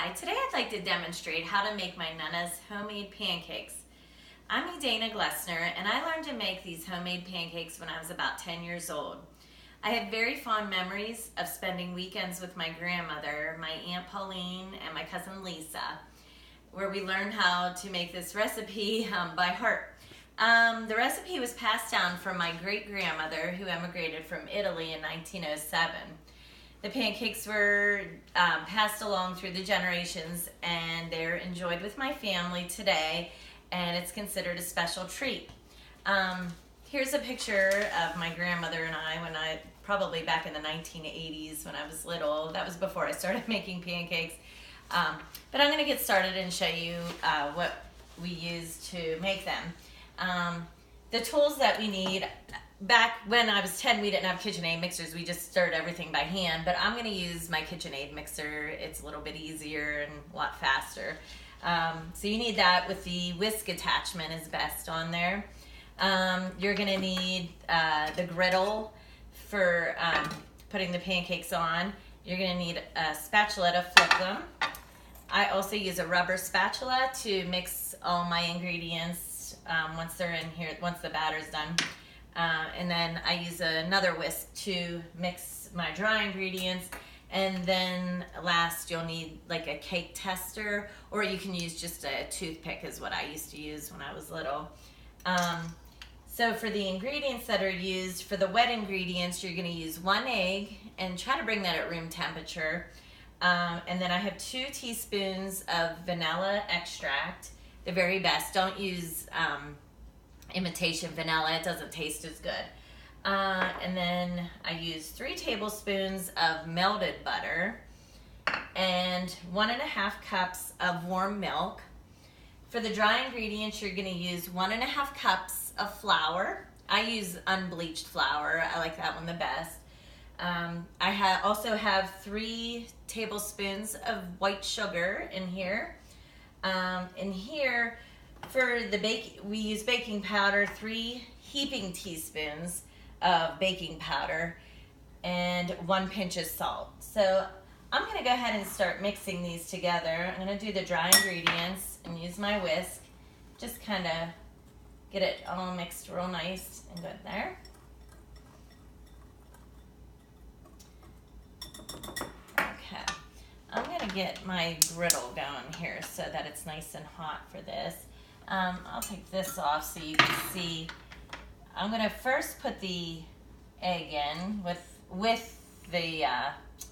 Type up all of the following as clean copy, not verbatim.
Hi, today I'd like to demonstrate how to make my Nana's homemade pancakes. I'm Edana and I learned to make these homemade pancakes when I was about 10 years old. I have very fond memories of spending weekends with my grandmother, my Aunt Pauline, and my cousin Lisa, where we learned how to make this recipe by heart. The recipe was passed down from my great-grandmother who emigrated from Italy in 1907. The pancakes were passed along through the generations, and they're enjoyed with my family today, and it's considered a special treat. Here's a picture of my grandmother and I probably back in the 1980s when I was little. That was before I started making pancakes. But I'm going to get started and show you what we use to make them. The tools that we need. Back when I was 10, we didn't have KitchenAid mixers. We just stirred everything by hand, but I'm going to use my KitchenAid mixer. It's a little bit easier and a lot faster. So you need that with the whisk attachment is best on there. You're going to need the griddle for putting the pancakes on. You're going to need a spatula to flip them. I also use a rubber spatula to mix all my ingredients once they're in here, once the batter's done. And then I use another whisk to mix my dry ingredients. And then last, you'll need like a cake tester, or you can use just a toothpick is what I used to use when I was little. So for the ingredients that are used, for the wet ingredients, you're gonna use 1 egg and try to bring that at room temperature. And then I have 2 teaspoons of vanilla extract, the very best. Don't use imitation vanilla, it doesn't taste as good. And then I use 3 tablespoons of melted butter and 1.5 cups of warm milk. For the dry ingredients, you're going to use 1.5 cups of flour. I use unbleached flour, I like that one the best. I also have 3 tablespoons of white sugar in here. In here, for the we use baking powder, 3 heaping teaspoons of baking powder, and 1 pinch of salt. So I'm going to go ahead and start mixing these together. I'm going to do the dry ingredients and use my whisk. Just kind of get it all mixed real nice and good there. Okay, I'm going to get my griddle going here so that it's nice and hot for this. I'll take this off so you can see. I'm going to first put the egg in with the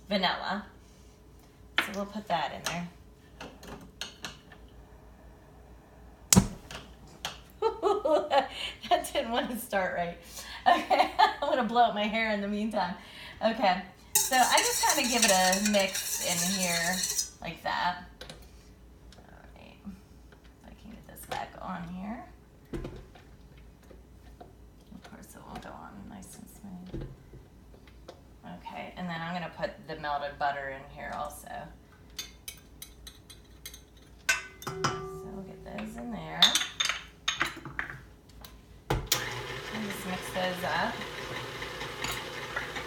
vanilla. So we'll put that in there. That didn't want to start right. Okay, I'm going to blow up my hair in the meantime. Okay, so I just kind of give it a mix in here like that. Back on here. Of course it will go on nice and smooth. Okay, and then I'm going to put the melted butter in here also. So we'll get those in there. And just mix those up.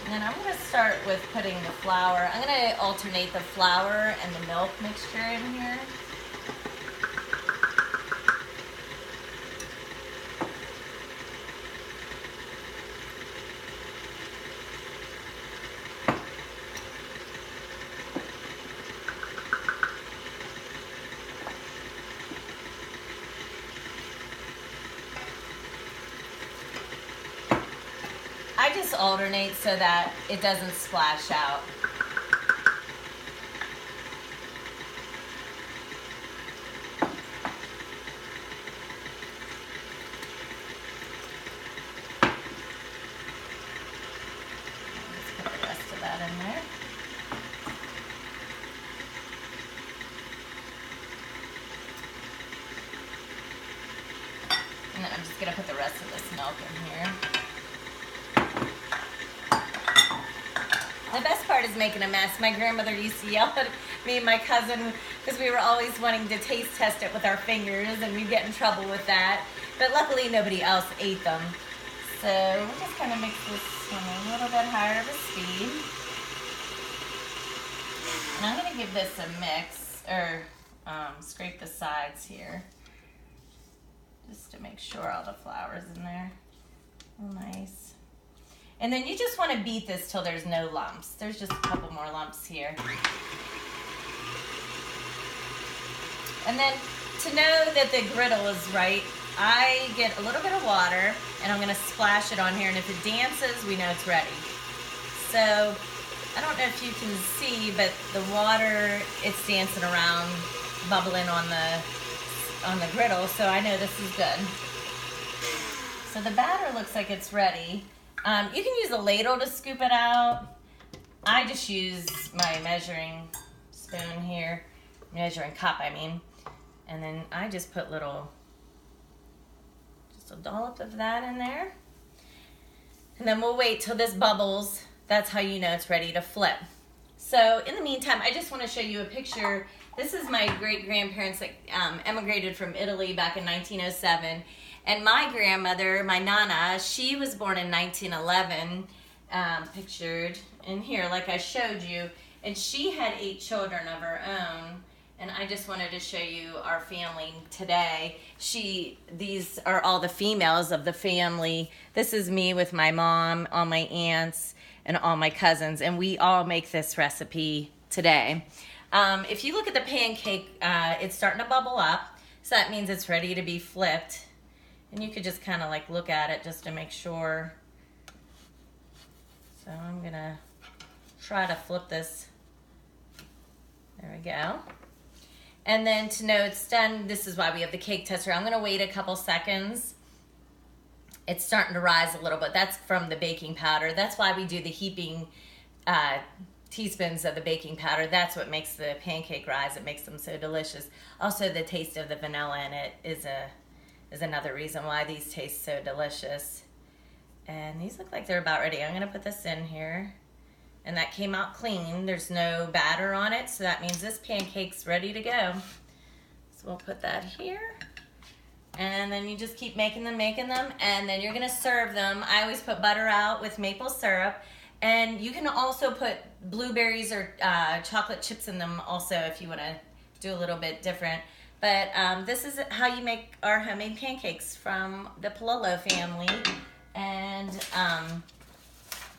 And then I'm going to start with putting the flour. I'm going to alternate the flour and the milk mixture in here. I just alternate so that it doesn't splash out. Let's put the rest of that in there. And then I'm just going to put the rest of this milk in here. The best part is making a mess. My grandmother used to yell at me and my cousin because we were always wanting to taste test it with our fingers, and we'd get in trouble with that. But luckily nobody else ate them. So we'll just kind of mix this on a little bit higher of a speed. And I'm going to give this a mix. scrape the sides here, just to make sure all the flour's in there. Oh, nice. And then you just want to beat this till there's no lumps. There's just a couple more lumps here. And then to know that the griddle is right, I get a little bit of water and I'm going to splash it on here, and if it dances, we know it's ready. So I don't know if you can see, but the water, it's dancing around, bubbling on the griddle, so I know this is good. So the batter looks like it's ready. You can use a ladle to scoop it out. I just use my measuring spoon here, measuring cup, I mean. And then I just put just a dollop of that in there. And then we'll wait till this bubbles. That's how you know it's ready to flip. So in the meantime, I just want to show you a picture. This is my great-grandparents that emigrated from Italy back in 1907. And my grandmother, my Nana, she was born in 1911, pictured in here like I showed you. And she had 8 children of her own. And I just wanted to show you our family today. These are all the females of the family. This is me with my mom, all my aunts, and all my cousins. And we all make this recipe today. If you look at the pancake, it's starting to bubble up. So that means it's ready to be flipped. And you could just kind of like look at it just to make sure. So I'm gonna try to flip this. There we go. And then to know it's done, this is why we have the cake tester. I'm gonna wait a couple seconds. It's starting to rise a little bit. That's from the baking powder. That's why we do the heaping teaspoons of the baking powder. That's what makes the pancake rise. It makes them so delicious. Also, the taste of the vanilla in it is another reason why these taste so delicious. And these look like they're about ready. I'm gonna put this in here. And that came out clean. There's no batter on it, so that means this pancake's ready to go. So we'll put that here. And then you just keep making them, and then you're gonna serve them. I always put butter out with maple syrup. And you can also put blueberries or chocolate chips in them also if you wanna do a little bit different. But this is how you make our homemade pancakes from the Palolo family. And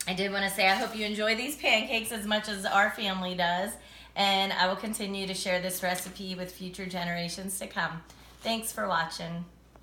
I did want to say I hope you enjoy these pancakes as much as our family does. And I will continue to share this recipe with future generations to come. Thanks for watching.